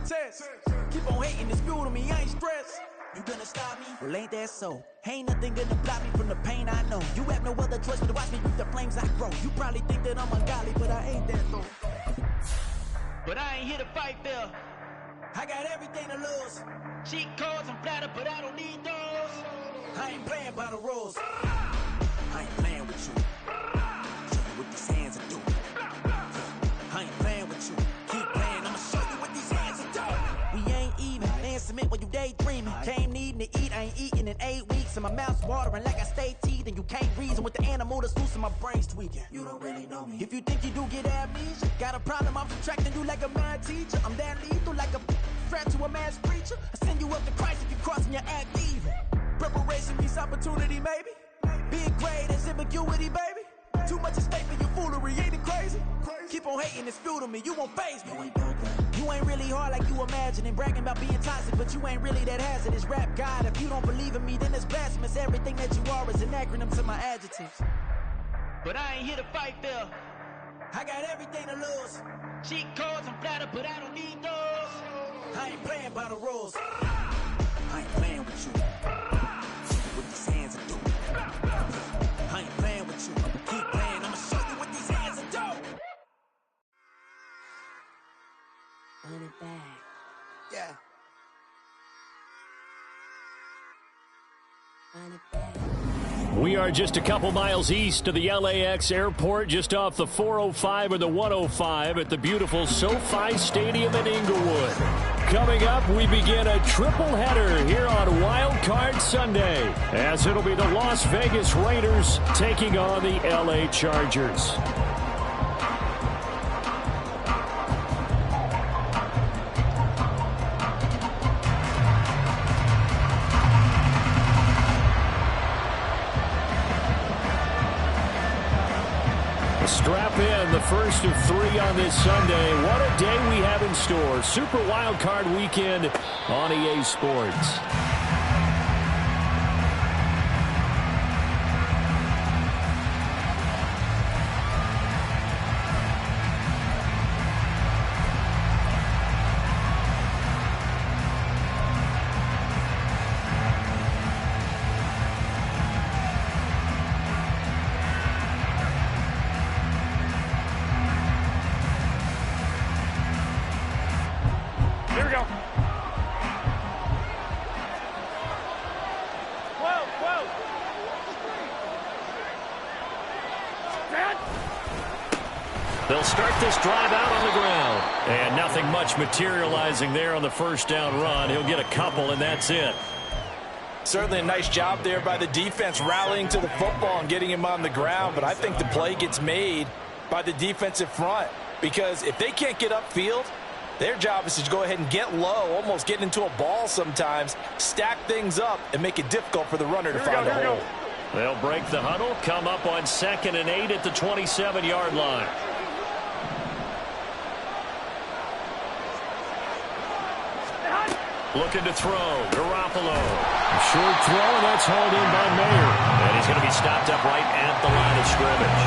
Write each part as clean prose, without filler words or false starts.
test. Keep on hating, it's fuel to me, I ain't stressed. You gonna stop me? Well, ain't that so? Ain't nothing gonna block me from the pain I know. You have no other choice but to watch me reap the flames I grow. You probably think that I'm ungodly, but I ain't that though. But I ain't here to fight fair. I got everything to lose. Cheat codes and flatter, but I don't need those. I ain't playing by the rules. I ain't playing with you. Show you what these hands are doing. I ain't playing with you. Keep playing, I'ma show you what these hands are doing. We ain't even laying cement when you daydreaming. Came needing to eat, I ain't eating in 8 weeks. And my mouth's watering like I stay teeth. And you can't reason with the animal that's loose and my brain's tweaking. You don't really know me. If you think you do get amnesia, got a problem, I'm subtracting you like a mad teacher. I'm that lethal like a threat to a mass preacher. I send you up to Christ if you crossing your act evil. Preparation means opportunity, maybe. Big grade is ambiguity, baby. Too much at stake for your foolery, ain't it crazy? Keep on hating, it's fuel to me, you won't faze me. You ain't really hard like you imagine and bragging about being toxic, but you ain't really that hazardous. Rap God, if you don't believe in me, then it's blasphemous. Everything that you are is an acronym to my adjectives. But I ain't here to fight fair. I got everything to lose. Cheat codes and flatter, but I don't need those. I ain't playing by the rules. I ain't playing with you. What these hands are doing. I ain't playing with you. Keep playing, I'ma show you what these hands are doing. Run it back. Yeah. Run it back. We are just a couple miles east of the LAX airport, just off the 405 or the 105 at the beautiful SoFi Stadium in Inglewood. Coming up, we begin a triple header here on Wild Card Sunday, as it'll be the Las Vegas Raiders taking on the LA Chargers. Strap in, the first of 3 on this Sunday. What a day we have in store. Super Wild Card Weekend on EA Sports. They'll start this drive out on the ground. And nothing much materializing there on the first down run. He'll get a couple, and that's it. Certainly a nice job there by the defense rallying to the football and getting him on the ground. But I think the play gets made by the defensive front. Because if they can't get upfield, their job is to go ahead and get low, almost get into a ball sometimes, stack things up, and make it difficult for the runner to find a hole. They'll break the huddle, come up on 2nd and 8 at the 27-yard line. Looking to throw. Garoppolo. A short throw, and that's hauled in by Mayer. And he's going to be stopped up right at the line of scrimmage.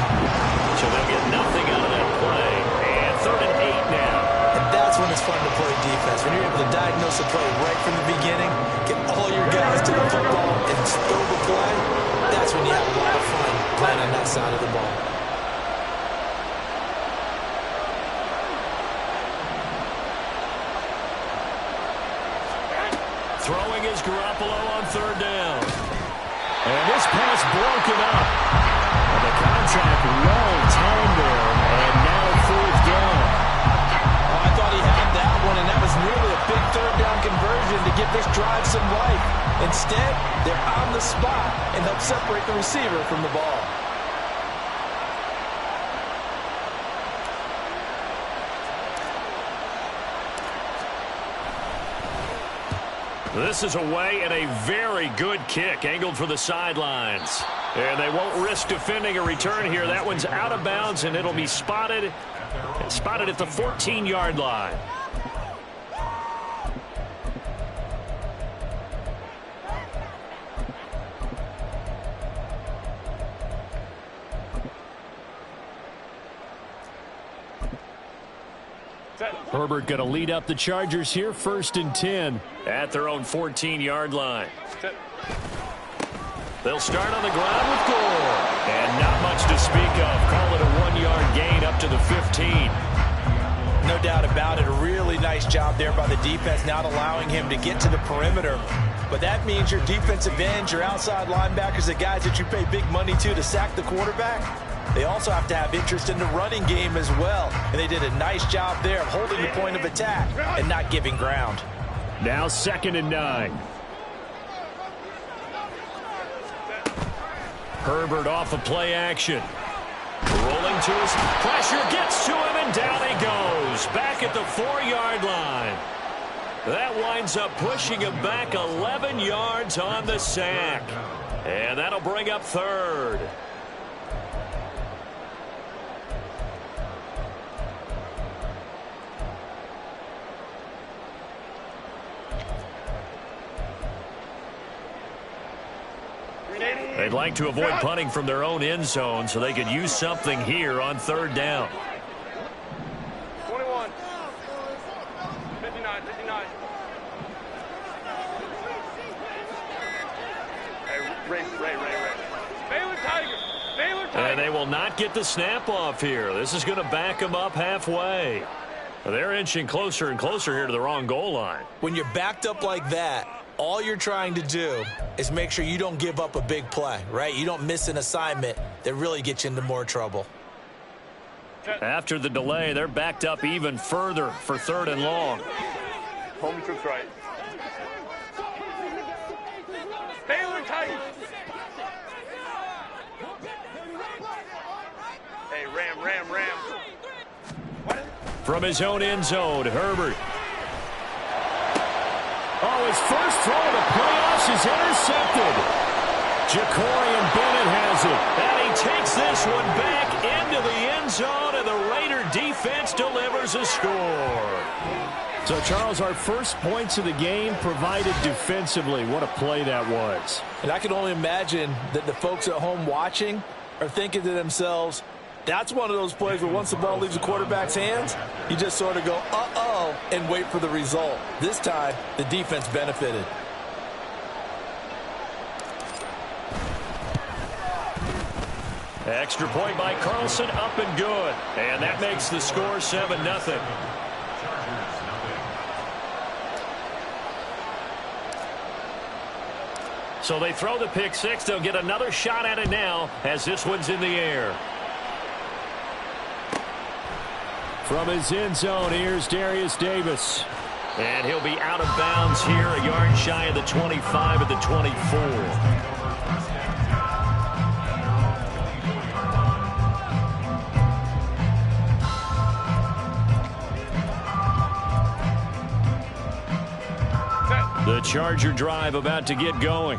So they'll get nothing out of that play. And 3rd and 8 now. And that's when it's fun to play defense. When you're able to diagnose a play right from the beginning, get all your guys to the football, and throw the play, that's when you have a lot of fun playing on that side of the ball. Throwing is Garoppolo on 3rd down. And this pass broken up. And the contact well timed there. And now 4th down. Oh, I thought he had that one, and that was nearly a big 3rd down conversion to give this drive some life. Instead, they're on the spot and help separate the receiver from the ball. This is away and a very good kick angled for the sidelines. And they won't risk defending a return here. That one's out of bounds, and it'll be spotted at the 14-yard line. Herbert going to lead up the Chargers here, 1st and 10 at their own 14-yard line. They'll start on the ground with Gore. And not much to speak of. Call it a 1-yard gain up to the 15. No doubt about it. A really nice job there by the defense, not allowing him to get to the perimeter. But that means your defensive ends, your outside linebackers, the guys that you pay big money to sack the quarterback, they also have to have interest in the running game as well. And they did a nice job there of holding the point of attack and not giving ground. Now 2nd and 9. Herbert off of play action. Rolling to his pressure, gets to him, and down he goes. Back at the 4-yard line. That winds up pushing him back 11 yards on the sack. And that'll bring up 3rd. They'd like to avoid punting from their own end zone so they could use something here on 3rd down. 21. 59. Hey, Ray. Baylor Tigers. And they will not get the snap off here. This is going to back them up halfway. They're inching closer and closer here to the wrong goal line. When you're backed up like that, all you're trying to do is make sure you don't give up a big play, right? You don't miss an assignment that really gets you into more trouble. After the delay, they're backed up even further for 3rd and long. Home troops right. Baylor Tigers. Hey, Ram. From his own end zone, Herbert. Oh, his first throw of the playoffs is intercepted. Jacorian Bennett has it. And he takes this one back into the end zone, and the Raider defense delivers a score. So, Charles, our first points of the game provided defensively. What a play that was. And I can only imagine that the folks at home watching are thinking to themselves, that's one of those plays where once the ball leaves the quarterback's hands, you just sort of go, uh-oh, and wait for the result. This time, the defense benefited. Extra point by Carlson, up and good. And that makes the score 7-0. So they throw the pick six. They'll get another shot at it now as this one's in the air. From his end zone, here's Darius Davis. And he'll be out of bounds here, a yard shy of the 25 at the 24. The Charger drive about to get going.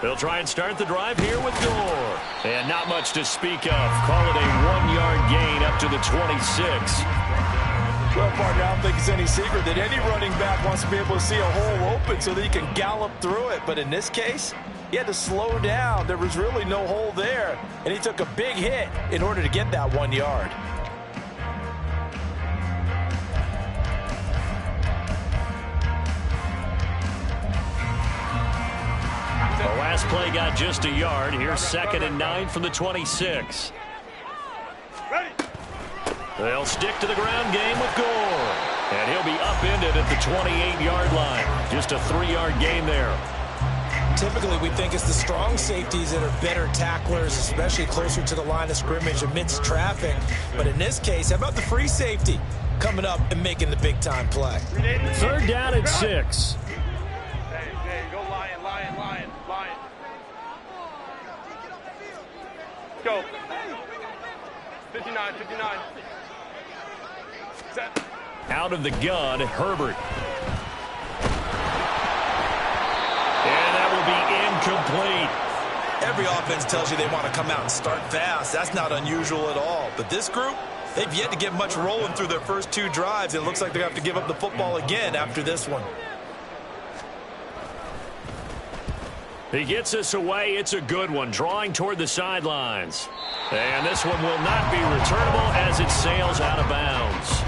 They'll try and start the drive here with Gore. And not much to speak of. Call it a 1-yard gain up to the 26. Well, partner, I don't think it's any secret that any running back wants to be able to see a hole open so that he can gallop through it. But in this case, he had to slow down. There was really no hole there. And he took a big hit in order to get that 1 yard. The last play got just a yard. Here's 2nd and 9 from the 26. They'll stick to the ground game with Gore. And he'll be upended at the 28-yard line. Just a 3-yard gain there. Typically, we think it's the strong safeties that are better tacklers, especially closer to the line of scrimmage amidst traffic. But in this case, how about the free safety coming up and making the big-time play? 3rd down and 6. Hey, go Lion. Go. 59. Set. Out of the gun, Herbert. And that will be incomplete. Every offense tells you they want to come out and start fast. That's not unusual at all. But this group, they've yet to get much rolling through their first 2 drives. It looks like they have to give up the football again after this one. He gets this away. It's a good one, drawing toward the sidelines. And this one will not be returnable as it sails out of bounds.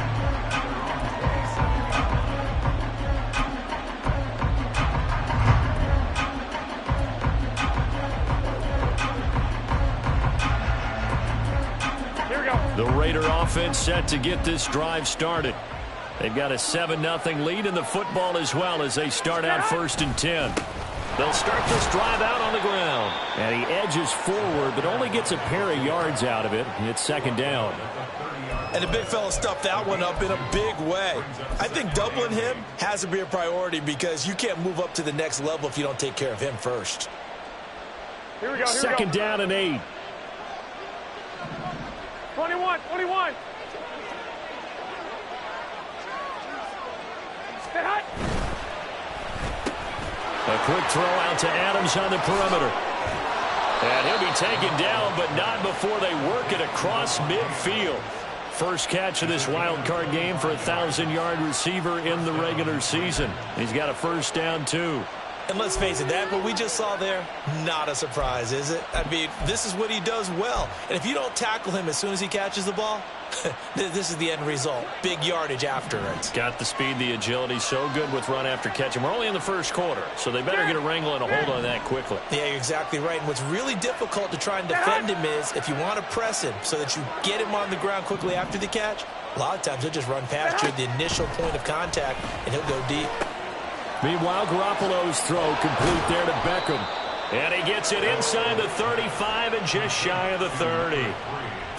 The Raider offense set to get this drive started. They've got a 7-0 lead in the football as well as they start out 1st and 10. They'll start this drive out on the ground. And he edges forward but only gets a pair of yards out of it. It's 2nd down. And the big fella stuffed that one up in a big way. I think doubling him has to be a priority because you can't move up to the next level if you don't take care of him first. Here we go. 2nd down and 8. 21. Stay hot. A quick throw out to Adams on the perimeter. And he'll be taken down, but not before they work it across midfield. First catch of this wild card game for a 1,000-yard receiver in the regular season. He's got a 1st down, too. And let's face it, that what we just saw there, not a surprise, is it? I mean, this is what he does well. And if you don't tackle him as soon as he catches the ball, this is the end result. Big yardage after it. Got the speed, the agility, so good with run after catch. And we're only in the 1st quarter, so they better get a wrangle and a hold on that quickly. Yeah, you're exactly right. And what's really difficult to try and defend him is if you want to press him so that you get him on the ground quickly after the catch, a lot of times he'll just run past you at the initial point of contact, and he'll go deep. Meanwhile, Garoppolo's throw complete there to Beckham. And he gets it inside the 35 and just shy of the 30.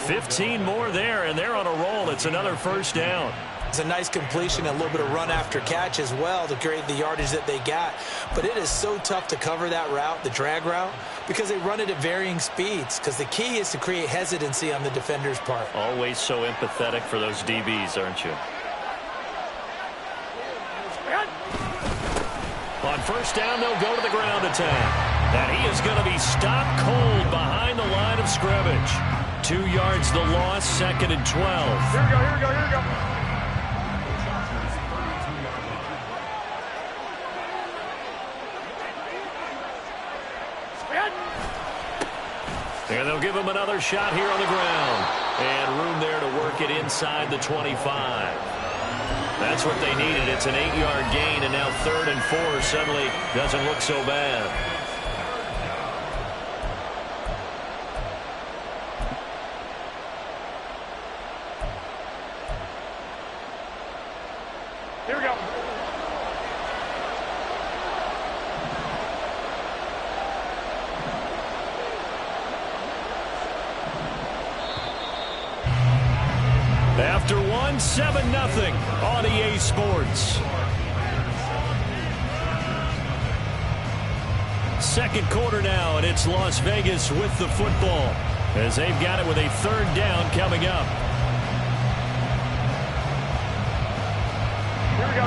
15 more there, and they're on a roll. It's another 1st down. It's a nice completion, a little bit of run after catch as well to create the yardage that they got. But it is so tough to cover that route, the drag route, because they run it at varying speeds. Because the key is to create hesitancy on the defender's part. Always so empathetic for those DBs, aren't you? On 1st down, they'll go to the ground attack. And he is going to be stopped cold behind the line of scrimmage. 2 yards the loss, 2nd and 12. Here we go. And they'll give him another shot here on the ground. And room there to work it inside the 25. That's what they needed. It's an 8-yard gain, and now 3rd and 4 suddenly doesn't look so bad. Here we go. After 7-0 on EA Sports. 2nd quarter now, and it's Las Vegas with the football as they've got it with a 3rd down coming up. Here we go.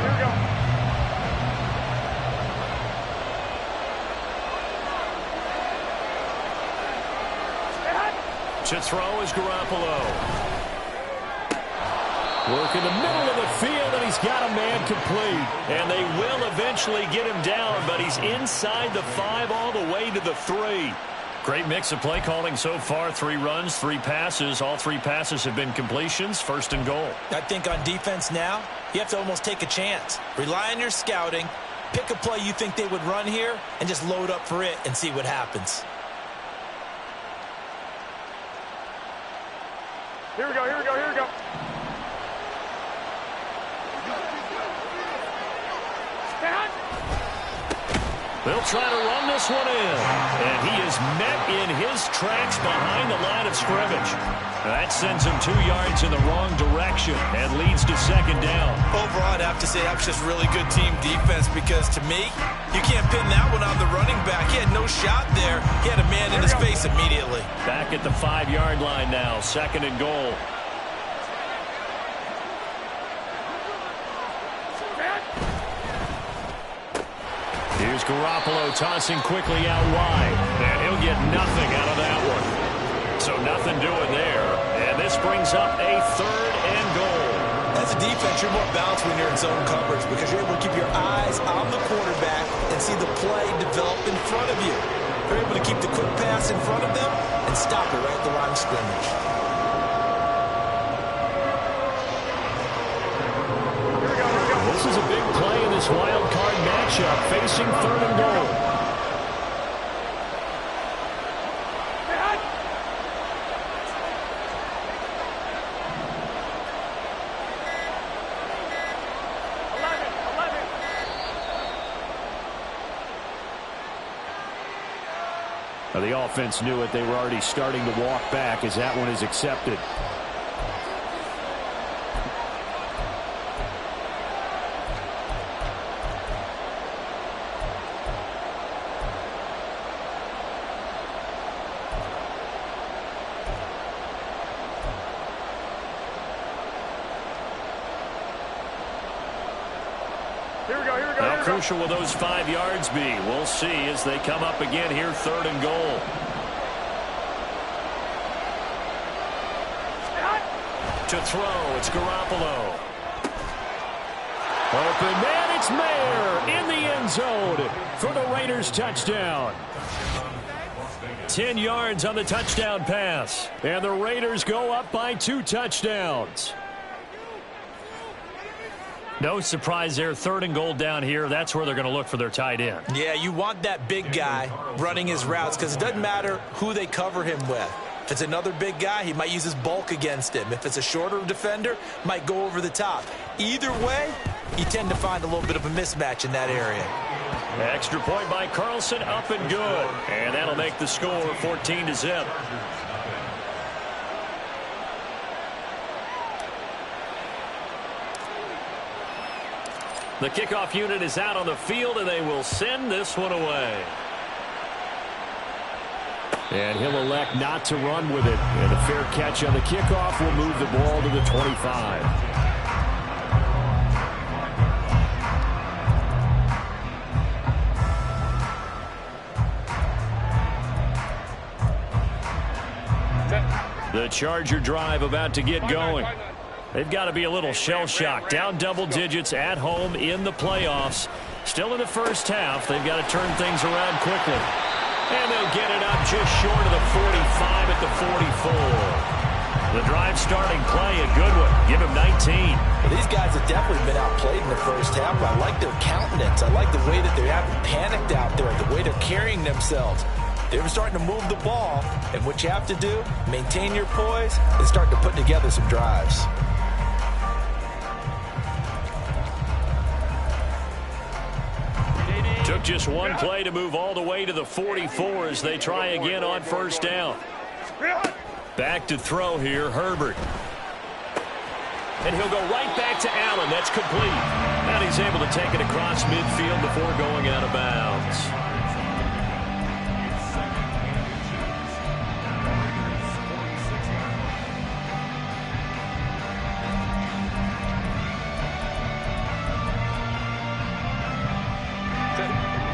To throw is Garoppolo. Work in the middle of the field, and he's got a man complete. And they will eventually get him down, but he's inside the 5 all the way to the 3. Great mix of play calling so far. 3 runs, 3 passes. All 3 passes have been completions. 1st and goal. I think on defense now, you have to almost take a chance. Rely on your scouting. Pick a play you think they would run here, and just load up for it and see what happens. Here we go. They'll try to run this one in. And he is met in his tracks behind the line of scrimmage. That sends him 2 yards in the wrong direction and leads to 2nd down. Overall, I'd have to say that was just really good team defense because, to me, you can't pin that one on the running back. He had no shot there. He had a man in his face immediately. Back at the 5-yard line now, 2nd and goal. Here's Garoppolo tossing quickly out wide. And he'll get nothing out of that one. So nothing doing there. And this brings up a 3rd and goal. As a defense, you're more balanced when you're in zone coverage because you're able to keep your eyes on the quarterback and see the play develop in front of you. You're able to keep the quick pass in front of them and stop it right at the line of scrimmage. This is a big play in this wild card matchup, facing 3rd and goal. The offense knew it. They were already starting to walk back as that one is accepted. How crucial will those 5 yards be? We'll see as they come up again here, 3rd and goal. To throw, it's Garoppolo. Open man, it's Mayer in the end zone for the Raiders touchdown. 10 yards on the touchdown pass. And the Raiders go up by 2 touchdowns. No surprise there, 3rd and goal down here. That's where they're going to look for their tight end. Yeah, you want that big guy running his routes because it doesn't matter who they cover him with. If it's another big guy, he might use his bulk against him. If it's a shorter defender, might go over the top. Either way, you tend to find a little bit of a mismatch in that area. Extra point by Carlson, up and good. And that'll make the score 14-0. The kickoff unit is out on the field, and they will send this one away. And he'll elect not to run with it. And a fair catch on the kickoff will move the ball to the 25. The Charger drive about to get going. They've got to be a little shell-shocked. Down double digits at home in the playoffs. Still in the first half. They've got to turn things around quickly. And they'll get it up just short of the 45 at the 44. The drive starting play, a good one. Give him 19. Well, these guys have definitely been outplayed in the first half. I like their countenance. I like the way that they haven't panicked out there, the way they're carrying themselves. They're starting to move the ball. And what you have to do, maintain your poise and start to put together some drives. Took just one play to move all the way to the 44 as they try again on first down. Back to throw here, Herbert. And he'll go right back to Allen. That's complete. And he's able to take it across midfield before going out of bounds.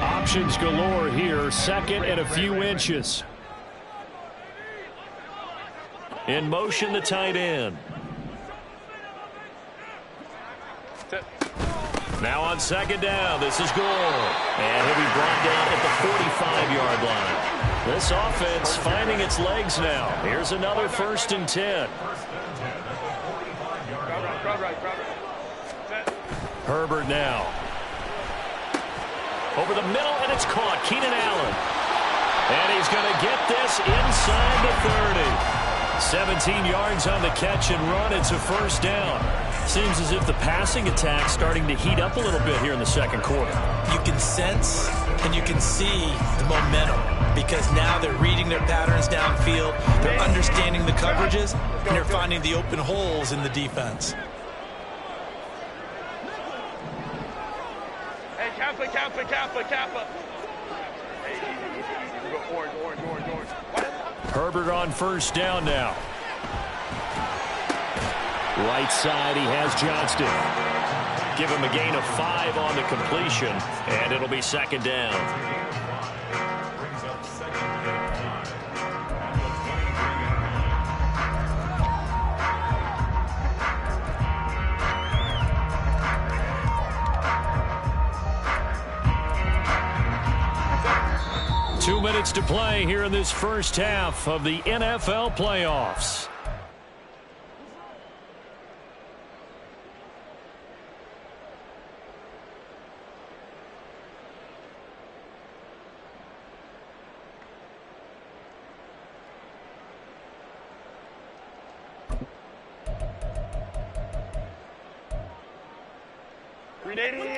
Options galore here. 2nd and a few inches. In motion, the tight end. Now on 2nd down, this is Gore. And he'll be brought down at the 45-yard line. This offense finding its legs now. Here's another 1st and 10. Herbert now. Over the middle, and it's caught. Keenan Allen. And he's going to get this inside the 30. 17 yards on the catch and run. It's a first down. Seems as if the passing attack's starting to heat up a little bit here in the second quarter. You can sense and you can see the momentum because now they're reading their patterns downfield. They're understanding the coverages, and they're finding the open holes in the defense. Kappa. Hey, go orange. Herbert on first down now. Right side, he has Johnston. Give him a gain of 5 on the completion, and it'll be 2nd down. minutes to play here in this first half of the NFL playoffs.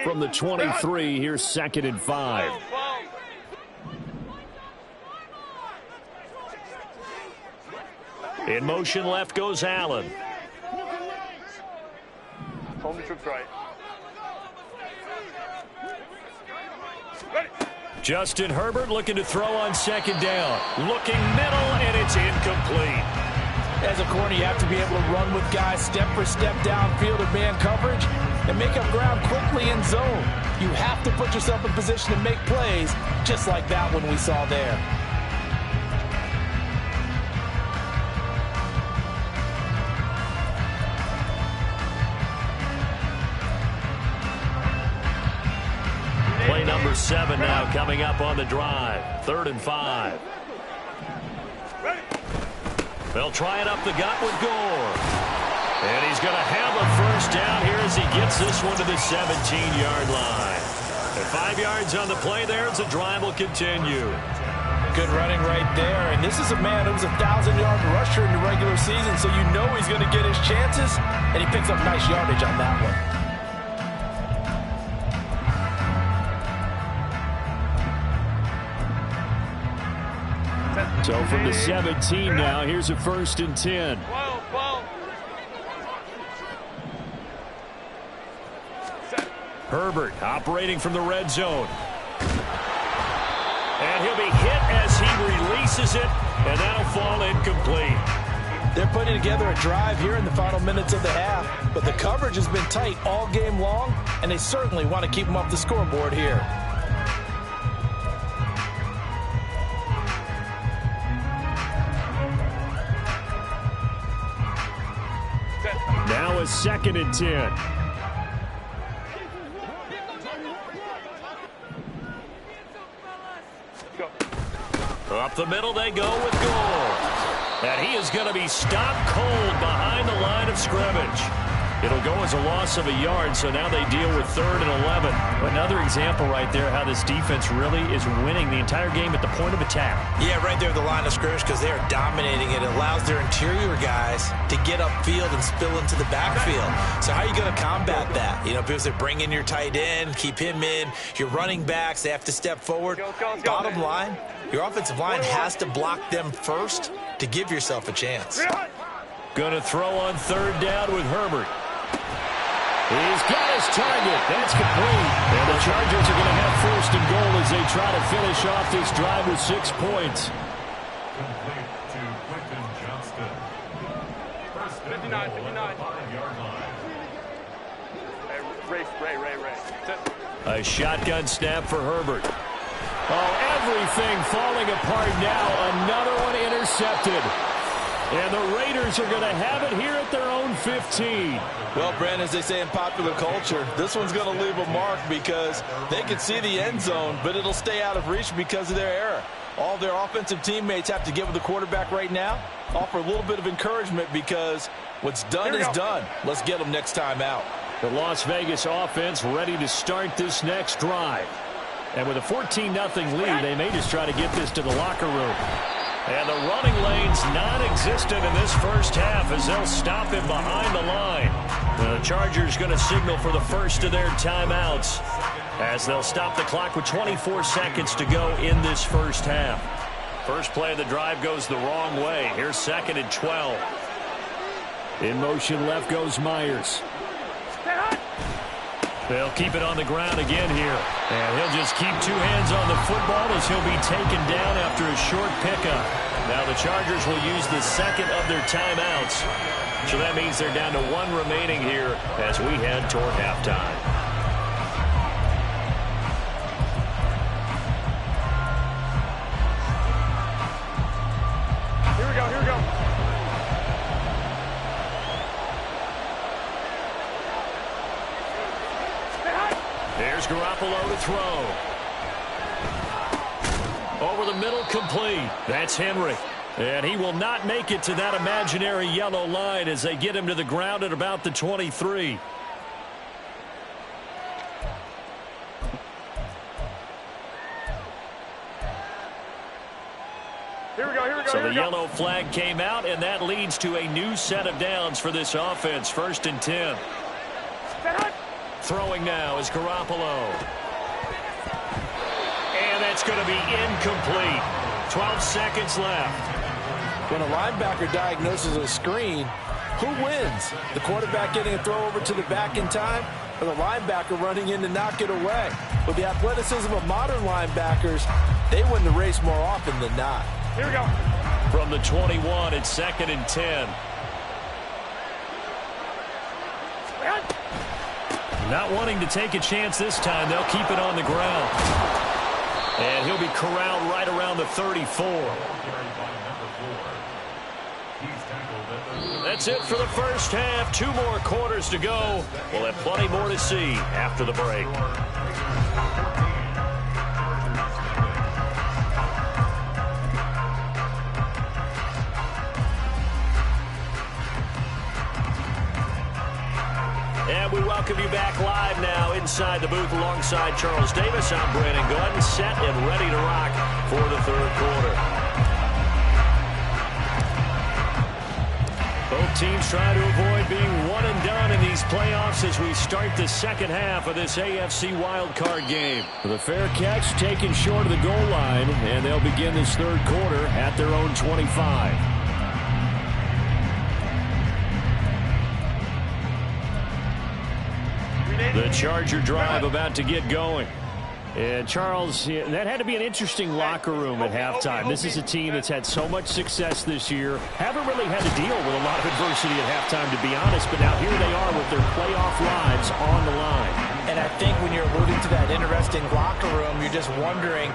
From the 23, here's 2nd and 5. In motion left goes Allen. Home the troops right. Justin Herbert looking to throw on 2nd down. Looking middle, and it's incomplete. As a corner, you have to be able to run with guys step for step downfield or man coverage and make up ground quickly in zone. You have to put yourself in position to make plays, just like that one we saw there. Play number 7 now coming up on the drive. 3rd and 5. They'll try it up the gut with Gore. And he's going to have a first down here as he gets this one to the 17-yard line. And 5 yards on the play there as the drive will continue. Good running right there. And this is a man who was a 1,000-yard rusher in the regular season, so you know he's going to get his chances. And he picks up nice yardage on that one. So from the 17 now, here's a 1st and 10. Herbert operating from the red zone. And he'll be hit as he releases it, and that'll fall incomplete. They're putting together a drive here in the final minutes of the half, but the coverage has been tight all game long, and they certainly want to keep them off the scoreboard here. Now a 2nd and 10. Up the middle they go with Gore. And he is going to be stopped cold behind the line of scrimmage. It'll go as a loss of a yard, so now they deal with 3rd and 11. Another example right there how this defense really is winning the entire game at the point of attack. Yeah, right there at the line of scrimmage because they are dominating it. It allows their interior guys to get upfield and spill into the backfield. So how are you going to combat that? You know, because they bring in your tight end, keep him in. Your running backs, they have to step forward. Bottom line, your offensive line has to block them first to give yourself a chance. Going to throw on 3rd down with Herbert. He's got his target. That's complete. And the Chargers are going to have 1st and goal as they try to finish off this drive with 6 points. Complete to Quentin Johnston. First 59. yard line. Ray. A shotgun snap for Herbert. Oh, everything falling apart now. Another one intercepted. And the Raiders are going to have it here at their own 15. Well, Brandon, as they say in popular culture, this one's going to leave a mark because they can see the end zone, but it'll stay out of reach because of their error. All their offensive teammates have to get with the quarterback right now, offer a little bit of encouragement because what's done is done. Let's get them next time out. The Las Vegas offense ready to start this next drive. And with a 14-0 lead, they may just try to get this to the locker room. And the running lane's non-existent in this first half as they'll stop him behind the line. The Chargers going to signal for the first of their timeouts as they'll stop the clock with 24 seconds to go in this first half. First play of the drive goes the wrong way. Here's 2nd and 12. In motion left goes Myers. They'll keep it on the ground again here. And he'll just keep 2 hands on the football as he'll be taken down after a short pickup. Now the Chargers will use the 2nd of their timeouts. So that means they're down to 1 remaining here as we head toward halftime. Here we go. There's Garoppolo to throw. Over the middle, complete. That's Henry. And he will not make it to that imaginary yellow line as they get him to the ground at about the 23. So the yellow flag came out, and that leads to a new set of downs for this offense. 1st and 10. Throwing now is Garoppolo. And that's going to be incomplete. 12 seconds left. When a linebacker diagnoses a screen, who wins? The quarterback getting a throw over to the back in time, or the linebacker running in to knock it away? With the athleticism of modern linebackers, they win the race more often than not. Here we go. From the 21, it's 2nd and 10. Not wanting to take a chance this time, they'll keep it on the ground. And he'll be corralled right around the 34. That's it for the first half. 2 more quarters to go. We'll have plenty more to see after the break. And we welcome you back live now inside the booth alongside Charles Davis. I'm Brandon Gordon, set and ready to rock for the 3rd quarter. Both teams try to avoid being one and done in these playoffs as we start the 2nd half of this AFC wildcard game. The fair catch taken short of the goal line, and they'll begin this 3rd quarter at their own 25. The Charger drive about to get going. And Charles, that had to be an interesting locker room at halftime. This is a team that's had so much success this year. Haven't really had to deal with a lot of adversity at halftime, to be honest. But now here they are with their playoff lives on the line. And I think when you're alluding to that interesting locker room, you're just wondering,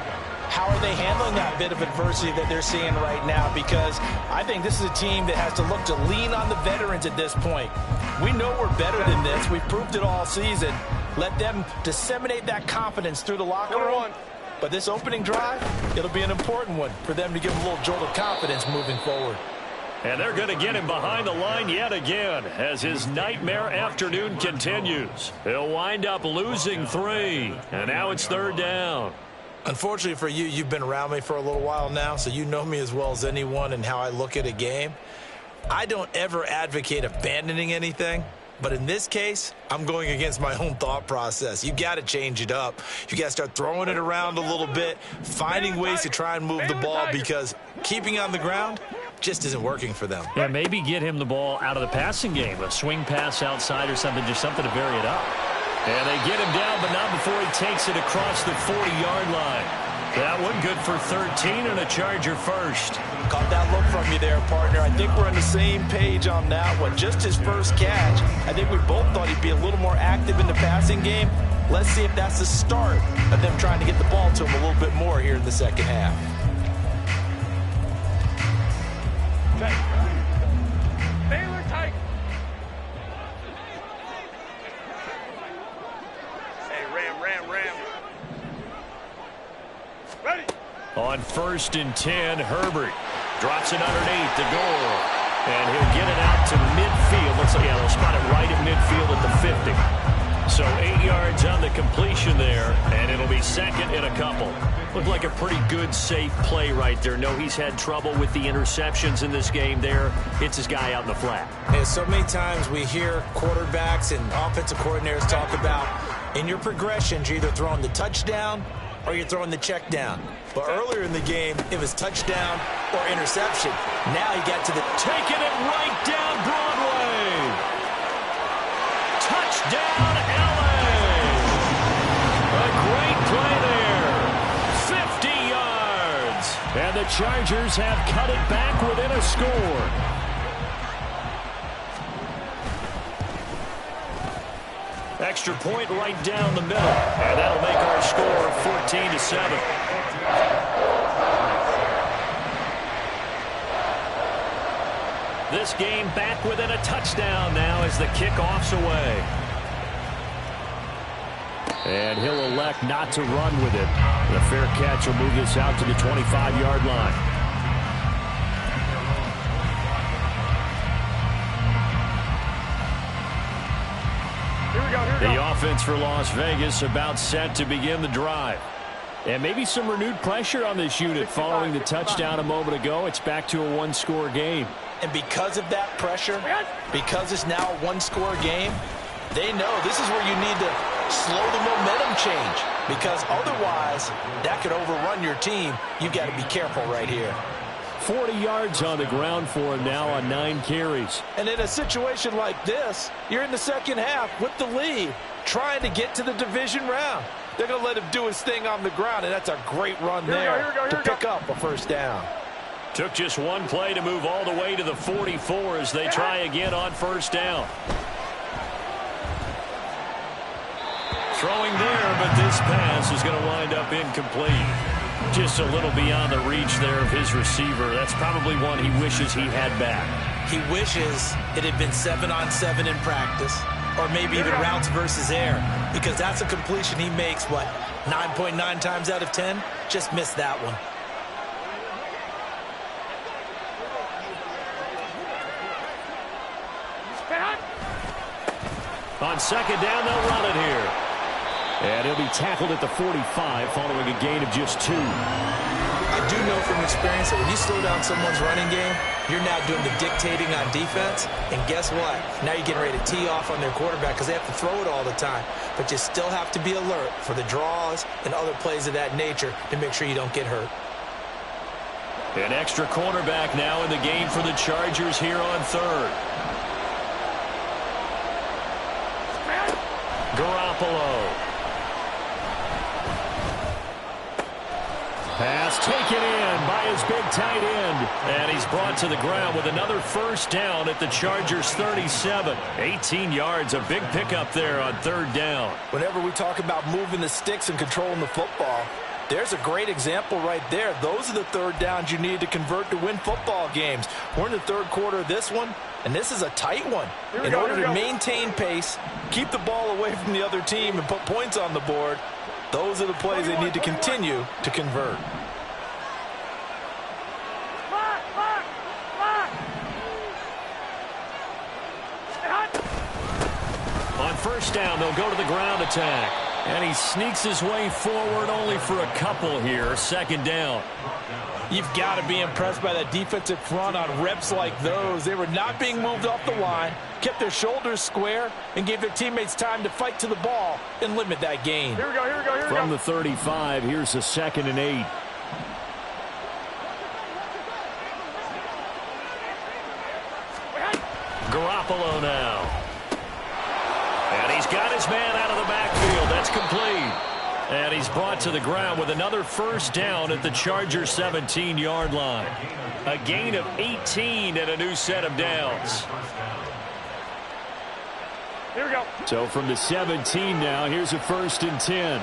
how are they handling that bit of adversity that they're seeing right now? Because I think this is a team that has to look to lean on the veterans at this point. We know we're better than this. We've proved it all season. Let them disseminate that confidence through the locker room. But this opening drive, it'll be an important one for them to give them a little jolt of confidence moving forward. And they're going to get him behind the line yet again as his nightmare afternoon continues. He'll wind up losing 3. And now it's 3rd down. Unfortunately for you, you've been around me for a little while now, so you know me as well as anyone and how I look at a game. I don't ever advocate abandoning anything, but in this case, I'm going against my own thought process. You got to change it up. You got to start throwing it around a little bit, finding ways to try and move the ball, because keeping on the ground just isn't working for them. Yeah, maybe get him the ball out of the passing game, a swing pass outside or something, just something to vary it up. And they get him down, but not before he takes it across the 40-yard line. That one good for 13 and a Charger first. Caught that look from you there, partner. I think we're on the same page on that one. Just his first catch. I think we both thought he'd be a little more active in the passing game. Let's see if that's the start of them trying to get the ball to him a little bit more here in the 2nd half. Baylor tight. Hey, Ram. Ready. On 1st and 10, Herbert drops it underneath the goal. And he'll get it out to midfield. Looks like they'll spot it right at midfield at the 50. So 8 yards on the completion there, and it'll be 2nd and a couple. Looked like a pretty good, safe play right there. No, he's had trouble with the interceptions in this game there. Hits his guy out in the flat. And so many times we hear quarterbacks and offensive coordinators talk about, in your progressions, you're either throwing the touchdown or you're throwing the check down. But earlier in the game, it was touchdown or interception. Now he got to the... Taking it right down Broadway. Touchdown, LA. A great play there. 50 yards. And the Chargers have cut it back within a score. Extra point right down the middle. And that'll make our score 14-7. This game back within a touchdown now as the kickoff's away. And he'll elect not to run with it. The fair catch will move this out to the 25-yard line. The offense for Las Vegas about set to begin the drive. And maybe some renewed pressure on this unit following the touchdown a moment ago. It's back to a one-score game. And because of that pressure, because it's now a one-score game, they know this is where you need to slow the momentum change, because otherwise that could overrun your team. You've got to be careful right here. 40 yards on the ground for him now on 9 carries. And in a situation like this, you're in the second half with the lead, trying to get to the division round. They're going to let him do his thing on the ground, and that's a great run there to pick up a first down. Took just one play to move all the way to the 44 as they try again on first down. Throwing there, but this pass is going to wind up incomplete. Just a little beyond the reach there of his receiver. That's probably one he wishes he had back. He wishes it had been 7-on-7 in practice, or maybe even routes versus air, because that's a completion he makes, what, 9.9 times out of 10? Just missed that one. On second down, they'll run it here. And he'll be tackled at the 45 following a gain of just 2. I do know from experience that when you slow down someone's running game, you're now doing the dictating on defense. And guess what? Now you're getting ready to tee off on their quarterback because they have to throw it all the time. But you still have to be alert for the draws and other plays of that nature to make sure you don't get hurt. An extra cornerback now in the game for the Chargers here on third. Garoppolo. Pass taken in by his big tight end. And he's brought to the ground with another first down at the Chargers 37. 18 yards, a big pickup there on third down. Whenever we talk about moving the sticks and controlling the football, there's a great example right there. Those are the third downs you need to convert to win football games. We're in the third quarter of this one, and this is a tight one. In order to maintain pace, keep the ball away from the other team, and put points on the board, those are the plays they need to continue to convert. On first down, they'll go to the ground attack. And he sneaks his way forward only for a couple here. Second down. You've got to be impressed by that defensive front on reps like those. They were not being moved off the line, kept their shoulders square, and gave their teammates time to fight to the ball and limit that gain. Here we go. From the 35, here's a 2nd and 8. Garoppolo now. And he's got his man out of the backfield. That's complete. And he's brought to the ground with another first down at the Chargers 17-yard line. A gain of 18 and a new set of downs. Here we go. So from the 17 now, here's a 1st and 10.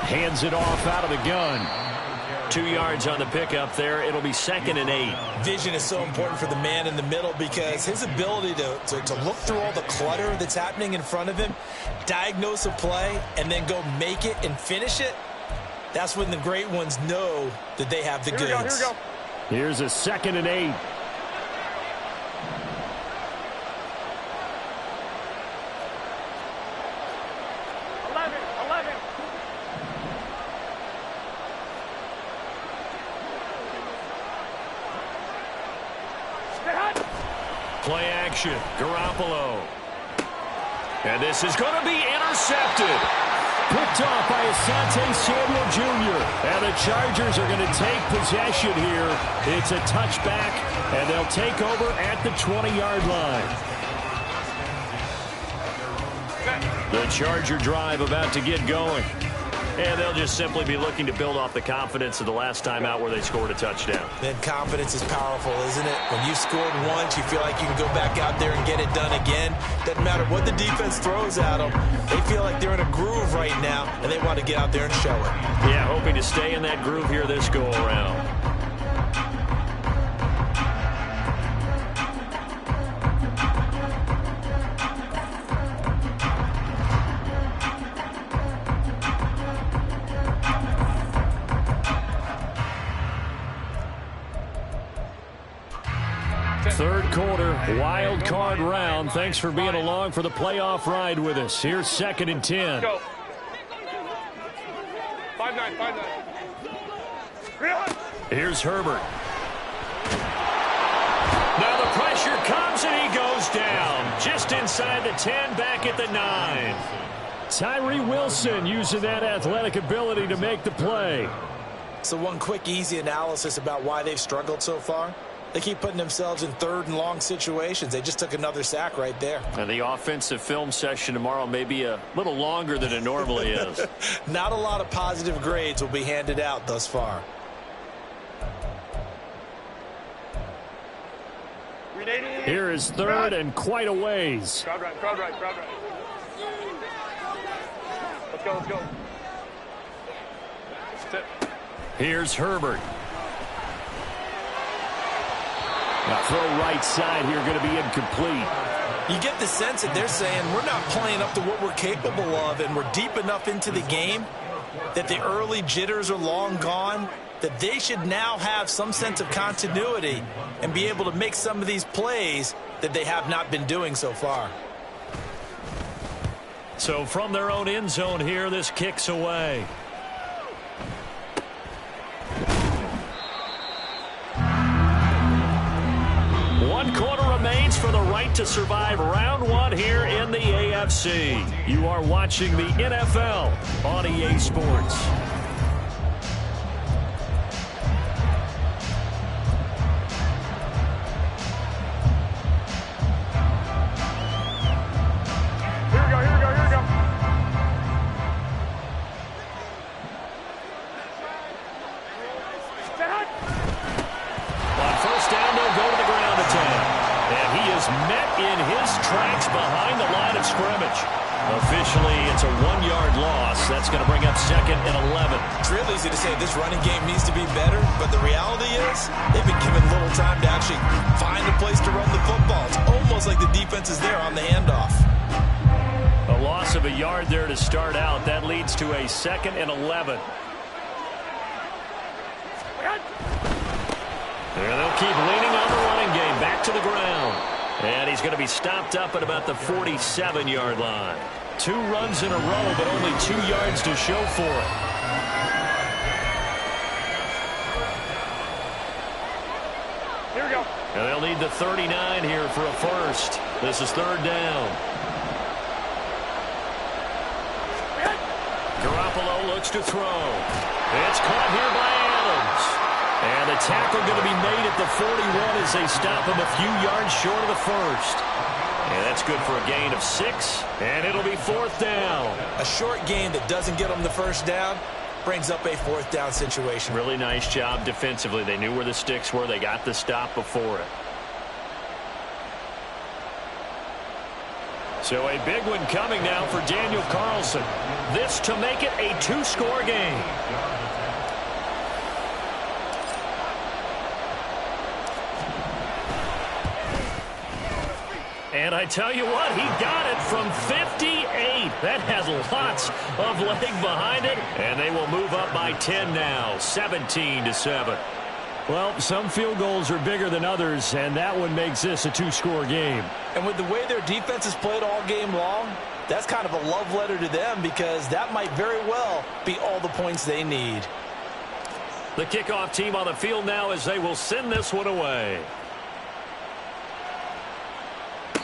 Hands it off out of the gun. 2 yards on the pickup there. It'll be 2nd and 8. Vision is so important for the man in the middle because his ability to look through all the clutter that's happening in front of him, diagnose a play, and then go make it and finish it, that's when the great ones know that they have the goods. Here we go. Here's a 2nd and 8. Play action, Garoppolo. And this is going to be intercepted. Picked off by Asante Samuel Jr. And the Chargers are going to take possession here. It's a touchback, and they'll take over at the 20-yard line. The Charger drive about to get going. And they'll just simply be looking to build off the confidence of the last time out where they scored a touchdown. Then confidence is powerful, isn't it? When you scored once, you feel like you can go back out there and get it done again. Doesn't matter what the defense throws at them. They feel like they're in a groove right now, and they want to get out there and show it. Yeah, hoping to stay in that groove here this go-around. Third quarter, wild card round. Thanks for being along for the playoff ride with us. Here's 2nd and 10. Go. 5-9, 5-9. Here's Herbert. Now the pressure comes and he goes down. Just inside the 10, back at the 9. Tyree Wilson using that athletic ability to make the play. So one quick, easy analysis about why they've struggled so far. They keep putting themselves in 3rd and long situations. They just took another sack right there. And the offensive film session tomorrow may be a little longer than it normally is. Not a lot of positive grades will be handed out thus far. Here is 3rd and quite a ways. Crowd right, crowd right, crowd right. Let's go, let's go. Sit. Here's Herbert. Now throw right side here, going to be incomplete. You get the sense that they're saying we're not playing up to what we're capable of, and we're deep enough into the game that the early jitters are long gone, that they should now have some sense of continuity and be able to make some of these plays that they have not been doing so far. So from their own end zone here, this kicks away. One quarter remains for the right to survive round 1 here in the AFC. You are watching the NFL on EA Sports. Here we go, here we go, here we go. Stand. On first down, they'll go to the ground attack. And he is met in his tracks behind the line of scrimmage. Officially, it's a 1-yard loss. That's going to bring up 2nd and 11. It's real easy to say this running game needs to be better, but the reality is they've been given little time to actually find a place to run the football. It's almost like the defense is there on the handoff. A loss of a yard there to start out. That leads to a 2nd and 11. And they'll keep leaning on the running game. Back to the ground. And he's going to be stopped up at about the 47-yard line. 2 runs in a row, but only 2 yards to show for it. Here we go. And they'll need the 39 here for a first. This is 3rd down. Garoppolo looks to throw. It's caught here by Adams. And the tackle going to be made at the 41 as they stop him a few yards short of the first. And that's good for a gain of 6. And it'll be 4th down. A short gain that doesn't get them the first down brings up a 4th down situation. Really nice job defensively. They knew where the sticks were. They got the stop before it. So a big one coming now for Daniel Carlson. This to make it a 2-score game. And I tell you what, he got it from 58. That has lots of leg behind it. And they will move up by 10 now, 17-7. Well, some field goals are bigger than others, and that one makes this a 2-score game. And with the way their defense has played all game long, that's kind of a love letter to them because that might very well be all the points they need. The kickoff team on the field now as they will send this one away.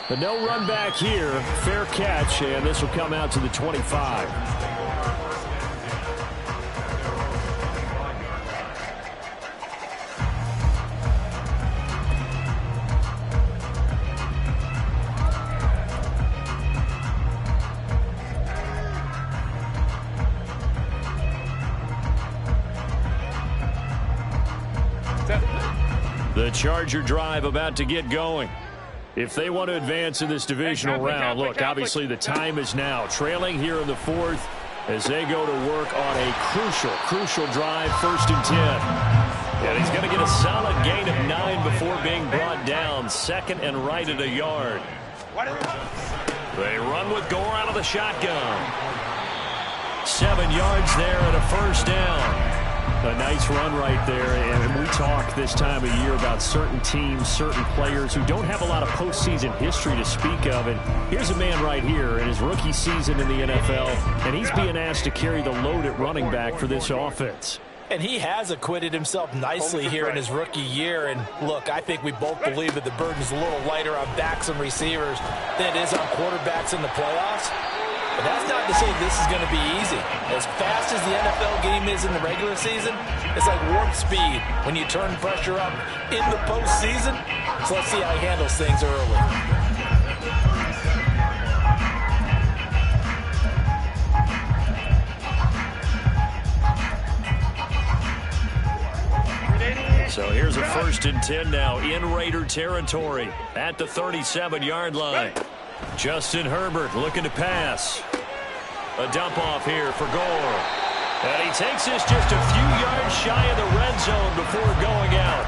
But no run back here. Fair catch, and this will come out to the 25. The Charger drive about to get going. If they want to advance in this divisional round, look, obviously the time is now. Trailing here in the fourth as they go to work on a crucial drive, 1st and 10. And he's going to get a solid gain of 9 before being brought down. 2nd and right at a yard. They run with Gore out of the shotgun. 7 yards there and a 1st down. A nice run right there, and we talk this time of year about certain teams, certain players who don't have a lot of postseason history to speak of, and here's a man right here in his rookie season in the NFL, and he's being asked to carry the load at running back for this offense. And he has acquitted himself nicely here in his rookie year. And look, I think we both believe that the burden's a little lighter on backs and receivers than it is on quarterbacks in the playoffs. But that's not to say this is going to be easy. As fast as the NFL game is in the regular season, it's like warp speed when you turn pressure up in the postseason. So let's see how he handles things early. So here's a 1st and 10 now in Raider territory at the 37-yard line. Justin Herbert looking to pass. A dump off here for Gore. And he takes this just a few yards shy of the red zone before going out.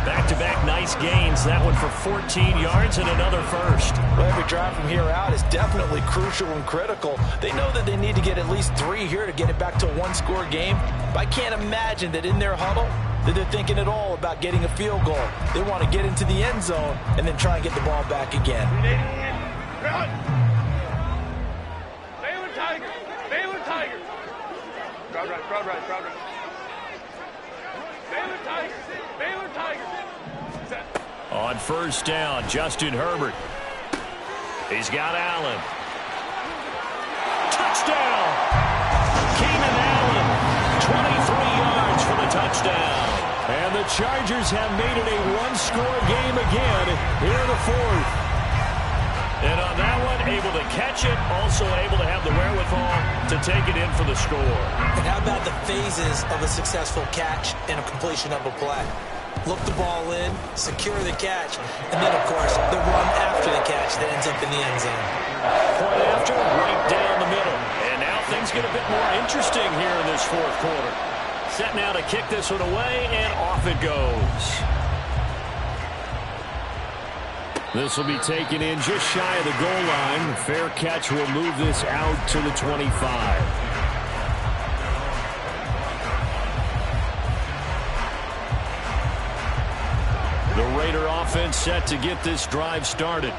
Back-to-back nice gains. That one for 14 yards and another 1st. Well, every drive from here out is definitely crucial and critical. They know that they need to get at least 3 here to get it back to a one-score game. But I can't imagine that in their huddle that they're thinking at all about getting a field goal. They want to get into the end zone and then try and get the ball back again. Baylor Tigers! Baylor Tigers! Crowd right, crowd right, crowd right. Baylor Tigers! Baylor Tigers! Set. On 1st down, Justin Herbert. He's got Allen. Touchdown! Keenan Allen, 23 yards for the touchdown. And the Chargers have made it a one-score game again here in the 4th. And on that one, able to catch it, also able to have the wherewithal to take it in for the score. And how about the phases of a successful catch and a completion of a play? Look the ball in, secure the catch, and then, of course, the run after the catch that ends up in the end zone. Point after, right down the middle. And now things get a bit more interesting here in this 4th quarter. Set now to kick this one away, and off it goes. This will be taken in just shy of the goal line. Fair catch will move this out to the 25. The Raider offense set to get this drive started.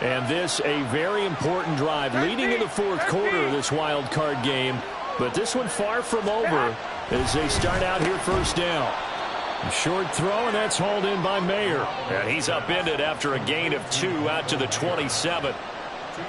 And this a very important drive leading in the 4th quarter of this wild card game. But this one far from over as they start out here 1st down. A short throw, and that's hauled in by Mayer. And he's upended after a gain of 2 out to the 27.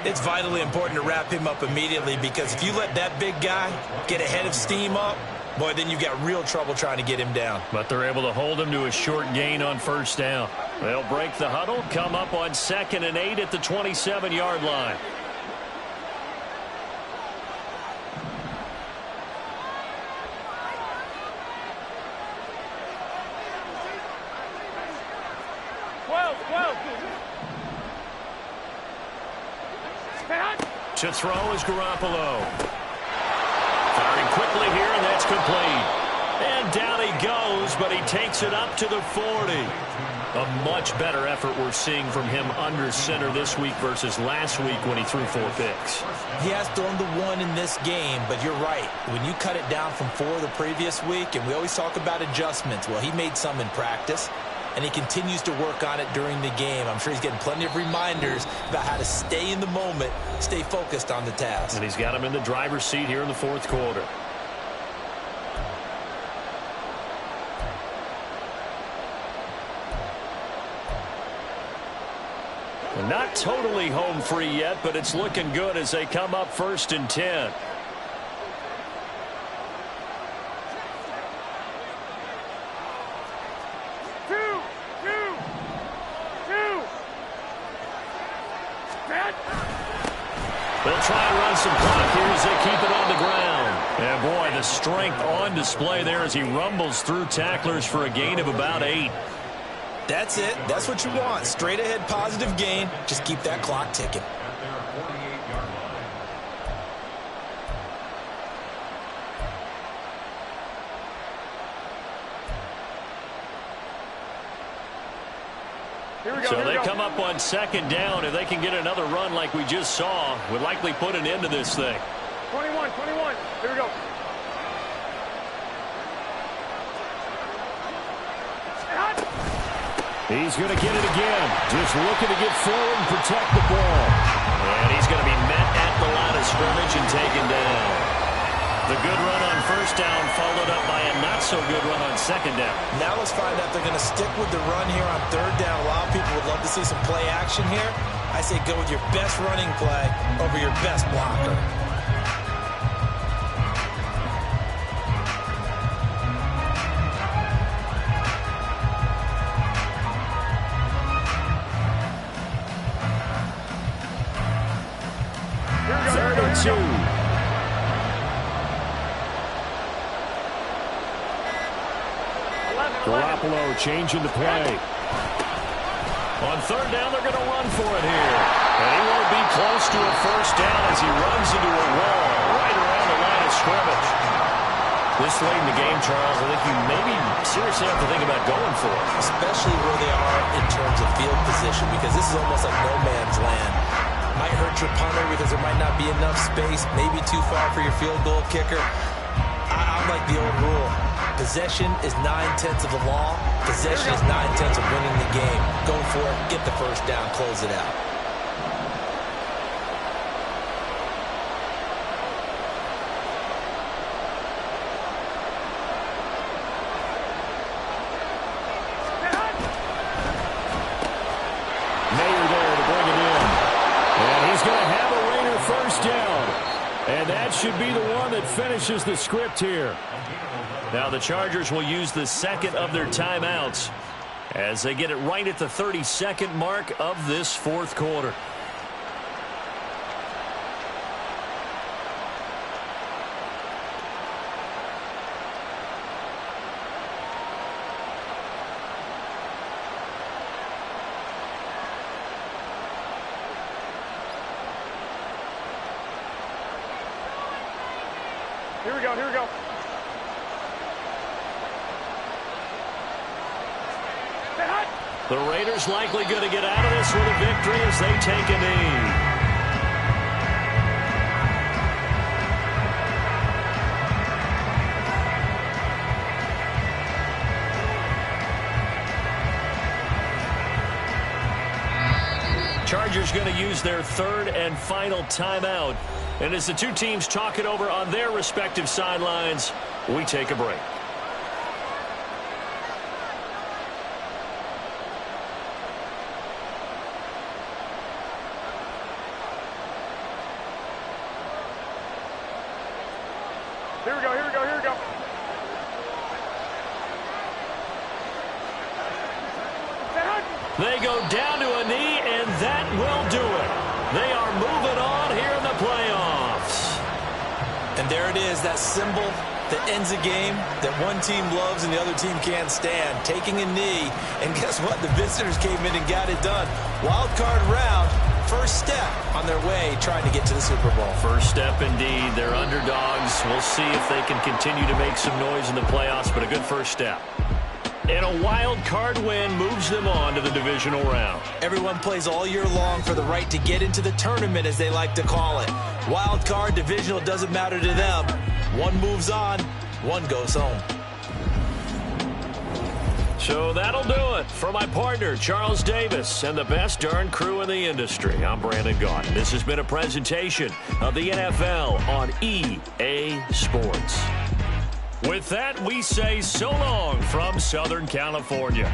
It's vitally important to wrap him up immediately, because if you let that big guy get ahead of steam up, boy, then you've got real trouble trying to get him down. But they're able to hold him to a short gain on 1st down. They'll break the huddle, come up on 2nd and 8 at the 27-yard line. To throw is Garoppolo. Firing quickly here, and that's complete. And down he goes, but he takes it up to the 40. A much better effort we're seeing from him under center this week versus last week when he threw 4 picks. He has thrown the 1 in this game, but you're right. When you cut it down from 4 the previous week, and we always talk about adjustments, well, he made some in practice, and he continues to work on it during the game. I'm sure he's getting plenty of reminders about how to stay in the moment, stay focused on the task. And he's got him in the driver's seat here in the 4th quarter. Not totally home free yet, but it's looking good as they come up 1st and 10. They'll try and run some clock here as they keep it on the ground. And boy, the strength on display there as he rumbles through tacklers for a gain of about 8. That's it. That's what you want. Straight ahead positive gain. Just keep that clock ticking. At their 48-yard line. So they come up on second down. If they can get another run like we just saw, would likely put an end to this thing. 21. Here we go. He's going to get it again. Just looking to get forward and protect the ball. And he's going to be met at the line of scrimmage and taken down. The good run on first down followed up by a not-so-good run on second down. Now let's find out they're going to stick with the run here on third down. A lot of people would love to see some play action here. I say go with your best running play over your best blocker. Third and 2. Garoppolo changing the play. On third down, they're going to run for it here. And he won't be close to a first down as he runs into a wall right around the line of scrimmage. This late in the game, Charles, I think you maybe seriously have to think about going for it. Especially where they are in terms of field position, because this is almost like no man's land. Might hurt your punter because there might not be enough space, maybe too far for your field goal kicker. I'm like the old rule. Possession is 9/10 of the law. Possession is 9/10 of winning the game. Go for it, get the first down, close it out. Mayer there to bring it in. And he's going to have a Raider first down. And that should be the one that finishes the script here. Now the Chargers will use the second of their timeouts as they get it right at the 32nd mark of this fourth quarter. Here we go. The Raiders likely going to get out of this with a victory as they take a knee. Chargers going to use their third and final timeout. And as the two teams talk it over on their respective sidelines, we take a break. Here we go. They go down to a knee, and that will do it. They are moving on here in the playoffs. And there it is, that symbol that ends a game that one team loves and the other team can't stand. Taking a knee, and guess what? The visitors came in and got it done. Wild card round, first step on their way trying to get to the Super Bowl. First step indeed. They're underdogs. We'll see if they can continue to make some noise in the playoffs, but a good first step. And a wild card win moves them on to the divisional round. Everyone plays all year long for the right to get into the tournament, as they like to call it. Wild card, divisional, doesn't matter to them. One moves on, one goes home. So that'll do it for my partner, Charles Davis, and the best darn crew in the industry. I'm Brandon Gaudin. This has been a presentation of the NFL on EA Sports. With that, we say so long from Southern California.